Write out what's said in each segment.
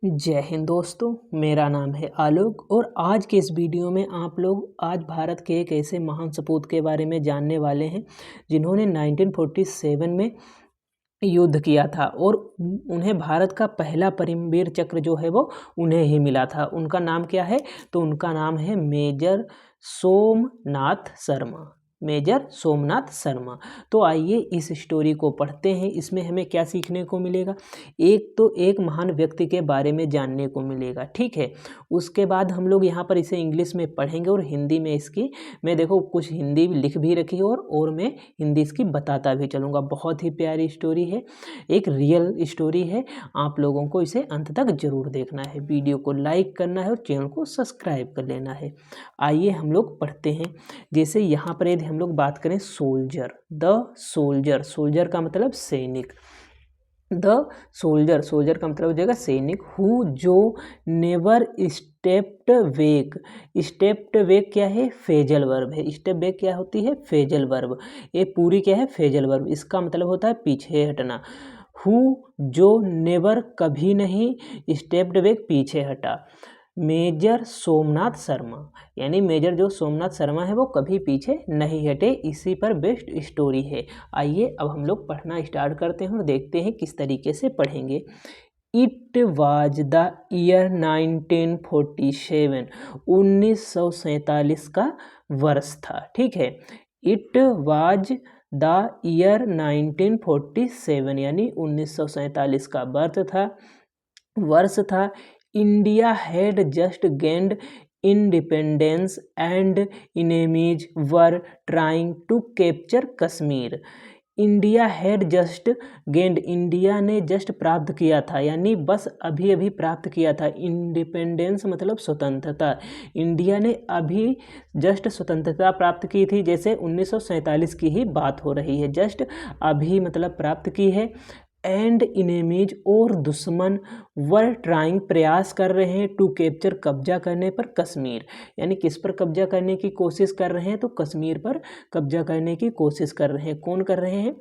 जय हिंद दोस्तों, मेरा नाम है आलोक और आज के इस वीडियो में आप लोग आज भारत के एक ऐसे महान सपूत के बारे में जानने वाले हैं जिन्होंने 1947 में युद्ध किया था और उन्हें भारत का पहला परमवीर चक्र जो है वो उन्हें ही मिला था। उनका नाम क्या है? तो उनका नाम है मेजर सोमनाथ शर्मा। मेजर सोमनाथ शर्मा। तो आइए इस स्टोरी को पढ़ते हैं। इसमें हमें क्या सीखने को मिलेगा? एक तो एक महान व्यक्ति के बारे में जानने को मिलेगा, ठीक है। उसके बाद हम लोग यहाँ पर इसे इंग्लिश में पढ़ेंगे और हिंदी में इसकी मैं देखो कुछ हिंदी लिख भी रखी है और मैं हिंदी इसकी बताता भी चलूँगा। बहुत ही प्यारी स्टोरी है, एक रियल स्टोरी है। आप लोगों को इसे अंत तक जरूर देखना है, वीडियो को लाइक करना है और चैनल को सब्सक्राइब कर लेना है। आइए हम लोग पढ़ते हैं। जैसे यहाँ पर यदि हम लोग बात करें सोल्जर, द सोल्जर, सोल्जर का मतलब सैनिक। द सोल्जर, सोल्जर का मतलब हो जाएगा सैनिक। हु जो नेवर स्टेप्ड वेक, स्टेप्ड वेक क्या है? फेजल वर्ब है। स्टेप वेक क्या होती है? Phrasal verb. ये पूरी क्या है? Phrasal verb. इसका मतलब होता है पीछे हटना। हु जो नेवर कभी नहीं, स्टेप्ड वेक पीछे हटा। मेजर सोमनाथ शर्मा, यानी मेजर जो सोमनाथ शर्मा है वो कभी पीछे नहीं हटे, इसी पर बेस्ड स्टोरी है। आइए अब हम लोग पढ़ना स्टार्ट करते हैं और देखते हैं किस तरीके से पढ़ेंगे। इट वाज द ईयर 1947, 1947 का वर्ष था, ठीक है। इट वाज द ईयर 1947 यानी 1947 का वर्ष था। India had just gained independence and enemies were trying to capture Kashmir. India had just gained, India ने जस्ट प्राप्त किया था, यानी बस अभी अभी प्राप्त किया था। इंडिपेंडेंस मतलब स्वतंत्रता। इंडिया ने अभी जस्ट स्वतंत्रता प्राप्त की थी, जैसे 1947 की ही बात हो रही है। जस्ट अभी मतलब प्राप्त की है। एंड इनेमीज और दुश्मन वर ट्राइंग प्रयास कर रहे हैं टू कैप्चर कब्जा करने पर कश्मीर, यानी किस पर कब्जा करने की कोशिश कर रहे हैं? तो कश्मीर पर कब्जा करने की कोशिश कर रहे हैं। कौन कर रहे हैं?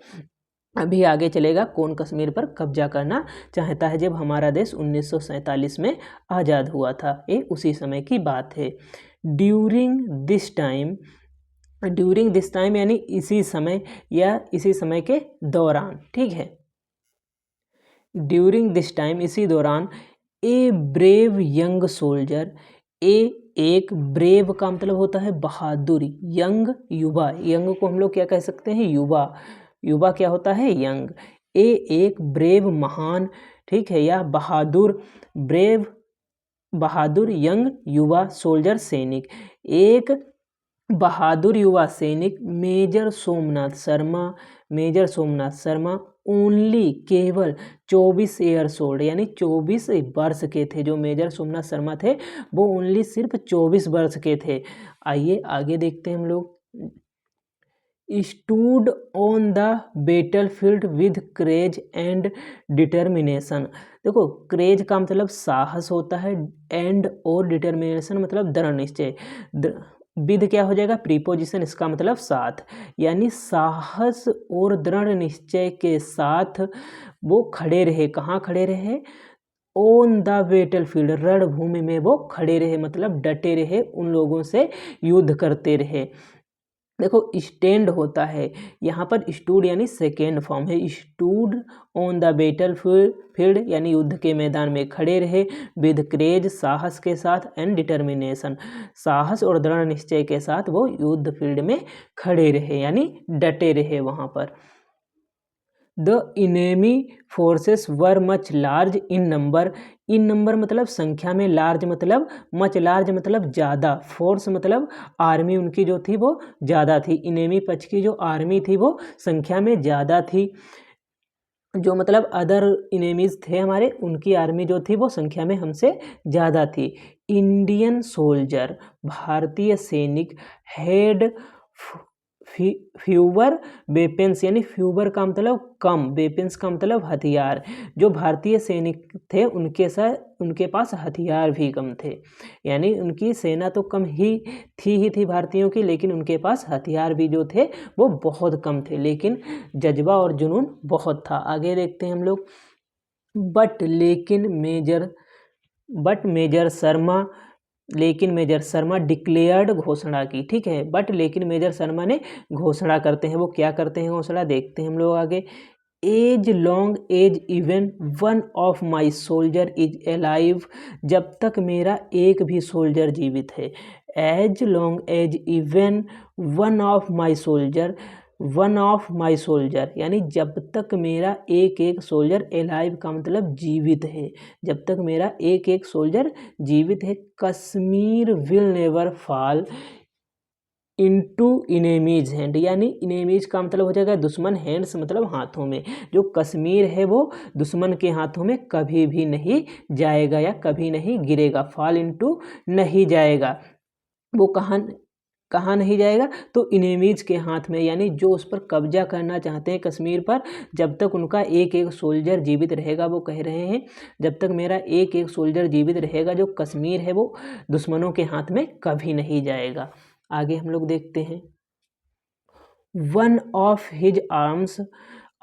अभी आगे चलेगा कौन कश्मीर पर कब्जा करना चाहता है। जब हमारा देश 1947 में आज़ाद हुआ था, ये उसी समय की बात है। ड्यूरिंग दिस टाइम यानी इसी समय या इसी समय के दौरान, ठीक है। ड्यूरिंग दिस टाइम इसी दौरान ए ब्रेव यंग सोल्जर, एक ब्रेव का मतलब होता है बहादुर, यंग युवा, यंग को हम लोग क्या कह सकते हैं? युवा। युवा क्या होता है? यंग। एक ब्रेव महान, ठीक है, या बहादुर, ब्रेव बहादुर यंग युवा सोल्जर सैनिक, एक बहादुर युवा सैनिक मेजर सोमनाथ शर्मा ओनली केवल 24 ईयर्स ओल्ड यानी 24 वर्ष के थे। जो मेजर सोमनाथ शर्मा थे वो ओनली सिर्फ 24 वर्ष के थे। आइए आगे देखते हैं हम लोग। Stood on the battle field with courage and determination. देखो, क्रेज का मतलब साहस होता है, एंड और डिटर्मिनेशन मतलब दृढ़ निश्चय। विद क्या हो जाएगा? प्रीपोजिशन, इसका मतलब साथ, यानी साहस और दृढ़ निश्चय के साथ वो खड़े रहे। कहाँ खड़े रहे? ऑन द बेटल फील्ड, रणभूमि में वो खड़े रहे, मतलब डटे रहे, उन लोगों से युद्ध करते रहे। देखो, स्टैंड होता है यहाँ पर, स्टूड यानी सेकेंड फॉर्म है। Stood on the battle field यानी युद्ध के मैदान में खड़े रहे, विद क्रेज साहस के साथ, एंड डिटर्मिनेशन साहस और दृढ़ निश्चय के साथ वो युद्ध फील्ड में खड़े रहे यानी डटे रहे वहाँ पर। The enemy forces were much large in number, in number मतलब संख्या में, लार्ज मतलब मच, लार्ज मतलब ज़्यादा, फोर्स मतलब आर्मी उनकी जो थी वो ज़्यादा थी। इनेमी पक्ष की जो आर्मी थी वो संख्या में ज़्यादा थी। जो मतलब अदर इनेमीज थे हमारे, उनकी आर्मी जो थी वो संख्या में हमसे ज़्यादा थी। इंडियन सोल्जर, भारतीय सैनिक, हैड फ्यूवर वेपन्स, यानी फ्यूवर का मतलब कम, वेपन्स का मतलब हथियार। जो भारतीय सैनिक थे उनके पास हथियार भी कम थे, यानी उनकी सेना तो कम ही थी भारतीयों की, लेकिन उनके पास हथियार भी जो थे वो बहुत कम थे, लेकिन जज्बा और जुनून बहुत था। आगे देखते हैं हम लोग। बट लेकिन बट मेजर शर्मा लेकिन मेजर शर्मा डिक्लेयर्ड घोषणा की, ठीक है। बट लेकिन मेजर शर्मा ने घोषणा करते हैं, वो क्या करते हैं घोषणा, देखते हैं हम लोग आगे। As long as even one of my soldier is alive, जब तक मेरा एक भी सोल्जर जीवित है। As long as even one of my soldier यानी जब तक मेरा एक एक सोल्जर अलाइव का मतलब जीवित है, जब तक मेरा एक एक सोल्जर जीवित है। Kashmir will never fall into enemies hand, यानी इनेमीज का मतलब हो जाएगा दुश्मन, हैंड्स मतलब हाथों में। जो कश्मीर है वो दुश्मन के हाथों में कभी भी नहीं जाएगा या कभी नहीं गिरेगा। फॉल इनटू नहीं जाएगा, वो कहाँ नहीं जाएगा, तो इनेमीज के हाथ में, यानी जो उस पर कब्जा करना चाहते हैं कश्मीर पर, जब तक उनका एक एक सोल्जर जीवित रहेगा, वो कह रहे हैं जब तक मेरा एक एक सोल्जर जीवित रहेगा, जो कश्मीर है वो दुश्मनों के हाथ में कभी नहीं जाएगा। आगे हम लोग देखते हैं। One of his arms,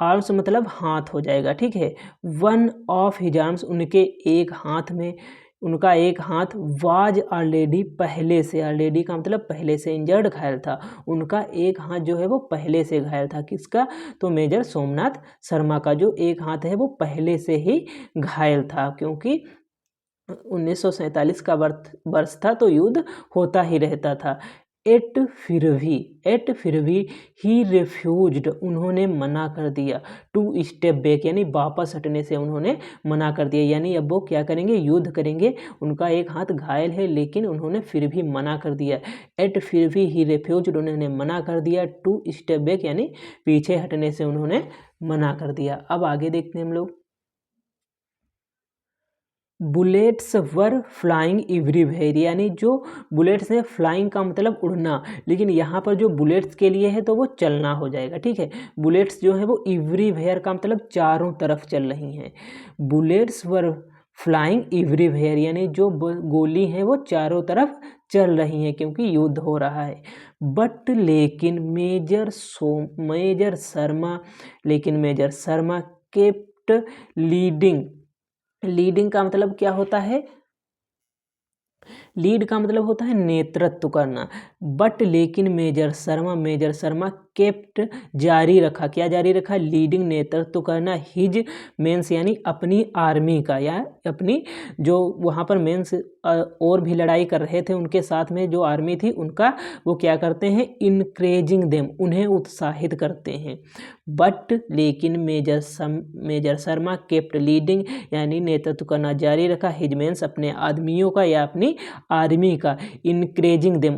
arms मतलब हाथ हो जाएगा, ठीक है। वन ऑफ हिज आर्म्स, उनके एक हाथ में, उनका एक हाथ वाज ऑलरेडी, पहले से, ऑलरेडी का मतलब पहले से, इंजर्ड घायल था। उनका एक हाथ जो है वो पहले से घायल था। किसका, तो मेजर सोमनाथ शर्मा का जो एक हाथ है वो पहले से ही घायल था, क्योंकि 1947 का वर्ष था, तो युद्ध होता ही रहता था। एट फिर भी ही रिफ्यूज्ड, उन्होंने मना कर दिया। टू स्टेप बैक, यानी वापस हटने से उन्होंने मना कर दिया, यानी अब वो क्या करेंगे, युद्ध करेंगे। उनका एक हाथ घायल है लेकिन उन्होंने फिर भी मना कर दिया। एट फिर भी ही रिफ्यूज्ड, उन्होंने मना कर दिया। टू स्टेप बैक, यानी पीछे हटने से उन्होंने मना कर दिया। अब आगे देखते हैं हम लोग। बुलेट्स वर फ्लाइंग एवरीवेयर, यानी जो बुलेट्स है, फ्लाइंग का मतलब उड़ना, लेकिन यहाँ पर जो बुलेट्स के लिए है तो वो चलना हो जाएगा, ठीक है। बुलेट्स जो है वो एवरीवेयर का मतलब चारों तरफ चल रही हैं। बुलेट्स वर फ्लाइंग एवरीवेयर, यानी जो गोली है वो चारों तरफ चल रही हैं क्योंकि युद्ध हो रहा है। बट लेकिन मेजर शर्मा, लेकिन major Sharma kept leading, leading का मतलब क्या होता है, लीड का मतलब होता है नेतृत्व करना। बट लेकिन मेजर शर्मा केप्ट, जारी रखा, क्या जारी रखा, लीडिंग, नेतृत्व करना, हिज मेंस यानी अपनी आर्मी का, या अपनी जो वहाँ पर मेंस और भी लड़ाई कर रहे थे उनके साथ में जो आर्मी थी उनका, वो क्या करते हैं, इनक्रेजिंग देम, उन्हें उत्साहित करते हैं। बट लेकिन मेजर शर्मा केप्ट लीडिंग, यानी नेतृत्व करना जारी रखा, हिज मेंस अपने आदमियों का या अपनी आर्मी का, इनक्रेजिंग देम,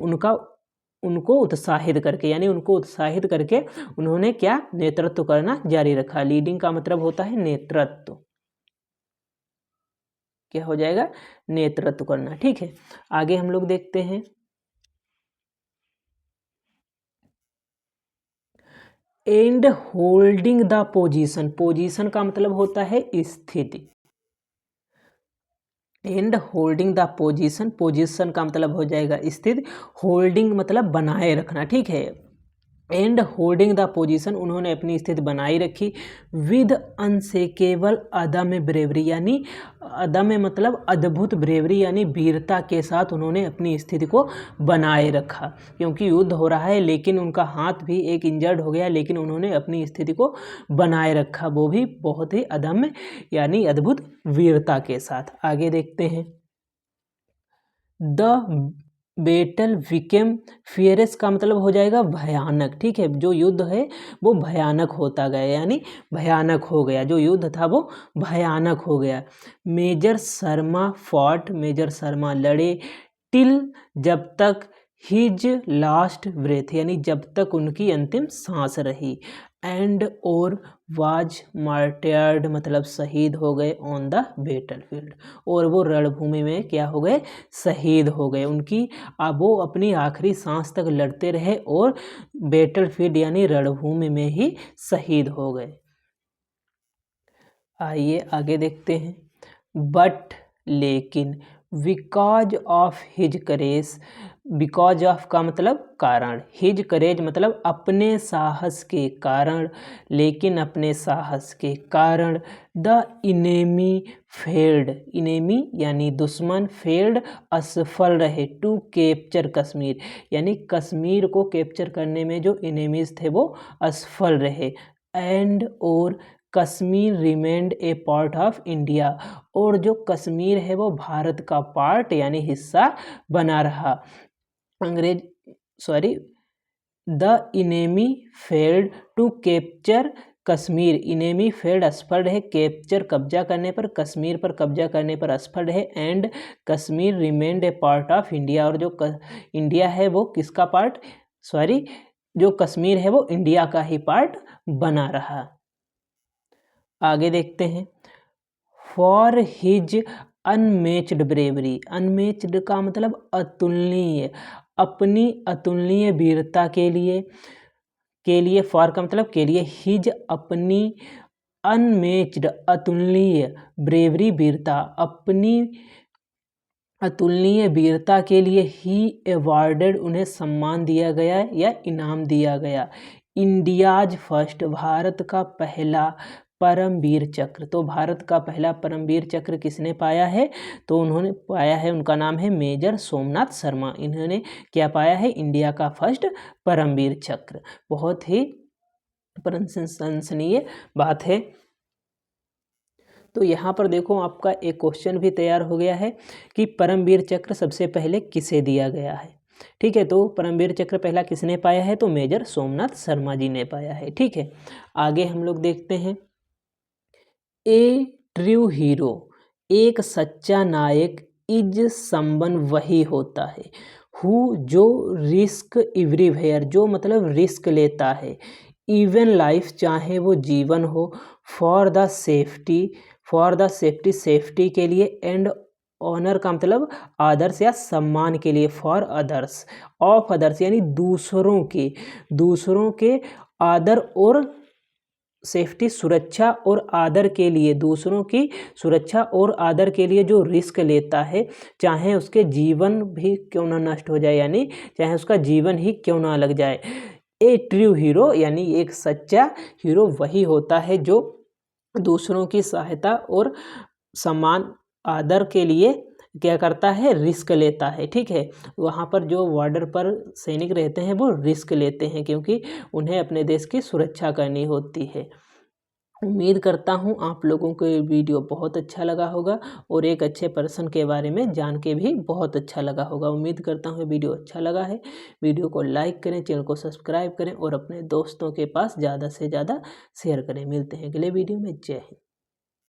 उनको उत्साहित करके, यानी उनको उत्साहित करके उन्होंने क्या, नेतृत्व करना जारी रखा। लीडिंग का मतलब होता है नेतृत्व, क्या हो जाएगा, नेतृत्व करना, ठीक है। आगे हम लोग देखते हैं। And holding the position, position का मतलब होता है स्थिति। And holding the position, position का मतलब हो जाएगा स्थिति, होल्डिंग मतलब बनाए रखना, ठीक है। एंड होल्डिंग द पोजीशन, उन्होंने अपनी स्थिति बनाई रखी। विद अनशेकेबल अदम्य ब्रेवरी, यानी अदम्य मतलब अद्भुत ब्रेवरी, यानी वीरता के साथ उन्होंने अपनी स्थिति को बनाए रखा, क्योंकि युद्ध हो रहा है लेकिन उनका हाथ भी एक इंजर्ड हो गया, लेकिन उन्होंने अपनी स्थिति को बनाए रखा, वो भी बहुत ही अदम्य यानी अद्भुत वीरता के साथ। आगे देखते हैं। द बेटल विकेम फियरस का मतलब हो जाएगा भयानक, ठीक है। जो युद्ध है वो भयानक होता गया, यानी भयानक हो गया, जो युद्ध था वो भयानक हो गया। Major Sharma fought, major Sharma लड़े, टिल जब तक, हिज लास्ट ब्रेथ, यानी जब तक उनकी अंतिम सांस रही। एंड और वाज मार्टियर्ड मतलब शहीद हो गए ऑन द बैटलफील्ड, और वो रणभूमि में क्या हो गए, शहीद हो गए। उनकी अब वो अपनी आखिरी सांस तक लड़ते रहे और बैटलफील्ड यानी रणभूमि में ही शहीद हो गए। आइए आगे देखते हैं। बट लेकिन because of his courage, because of का मतलब कारण, हिज करेज मतलब अपने साहस के कारण, लेकिन अपने साहस के कारण द इनेमी फेल्ड, इनेमी यानी दुश्मन, फेल्ड असफल रहे, टू कैप्चर कश्मीर यानी कश्मीर को कैप्चर करने में जो इनेमीज थे वो असफल रहे, एंड और Kashmir remained A part of India, और जो कश्मीर है वो भारत का पार्ट यानी हिस्सा बना रहा। The enemy failed to capture Kashmir, enemy failed असफल रहे, कैप्चर कब्जा करने पर, कश्मीर पर कब्जा करने पर असफल रहे, and Kashmir remained A part of India, और जो इंडिया है वो किसका पार्ट, जो कश्मीर है वो इंडिया का ही पार्ट बना रहा। आगे देखते हैं। फॉर हिज अनमेच्ड ब्रेवरी, अनमेच्ड का मतलब अतुलनीय, अपनी अतुलनीय वीरता के लिए फॉर का मतलब के लिए, हिज अपनी, अनमेच्ड अतुलनीय, ब्रेवरी वीरता, अपनी अतुलनीय वीरता के लिए ही अवार्डेड उन्हें सम्मान दिया गया या इनाम दिया गया। इंडियाज फर्स्ट, भारत का पहला परमवीर चक्र, तो भारत का पहला परमवीर चक्र किसने पाया है, तो उन्होंने पाया है, उनका नाम है मेजर सोमनाथ शर्मा, इन्होंने क्या पाया है, इंडिया का फर्स्ट परमवीर चक्र। बहुत ही प्रशंसनीय बात है। तो यहाँ पर देखो आपका एक क्वेश्चन भी तैयार हो गया है कि परमवीर चक्र सबसे पहले किसे दिया गया है। ठीक है, तो परमवीर चक्र पहला किसने पाया है, तो मेजर सोमनाथ शर्मा जी ने पाया है। ठीक है, आगे हम लोग देखते हैं। ए ट्रू हीरो, एक सच्चा नायक, इज समवन वही होता है, हु जो रिस्क एवरीवेयर, जो मतलब रिस्क लेता है, इवन लाइफ चाहे वो जीवन हो, फॉर द सेफ्टी सेफ्टी के लिए, एंड ऑनर का मतलब आदर्श या सम्मान के लिए, फॉर अदर्स, ऑफ अदर्स यानी दूसरों के आदर और सेफ्टी सुरक्षा और आदर के लिए, दूसरों की सुरक्षा और आदर के लिए जो रिस्क लेता है, चाहे उसके जीवन भी क्यों ना नष्ट हो जाए, यानी चाहे उसका जीवन ही क्यों ना लग जाए। ए ट्रू हीरो यानी एक सच्चा हीरो वही होता है जो दूसरों की सहायता और सम्मान आदर के लिए क्या करता है, रिस्क लेता है। ठीक है, वहाँ पर जो बॉर्डर पर सैनिक रहते हैं वो रिस्क लेते हैं क्योंकि उन्हें अपने देश की सुरक्षा करनी होती है। उम्मीद करता हूँ आप लोगों को ये वीडियो बहुत अच्छा लगा होगा और एक अच्छे पर्सन के बारे में जान के भी बहुत अच्छा लगा होगा। उम्मीद करता हूँ वीडियो अच्छा लगा है। वीडियो को लाइक करें, चैनल को सब्सक्राइब करें और अपने दोस्तों के पास ज़्यादा से ज़्यादा शेयर करें। मिलते हैं अगले वीडियो में। जय हिंद।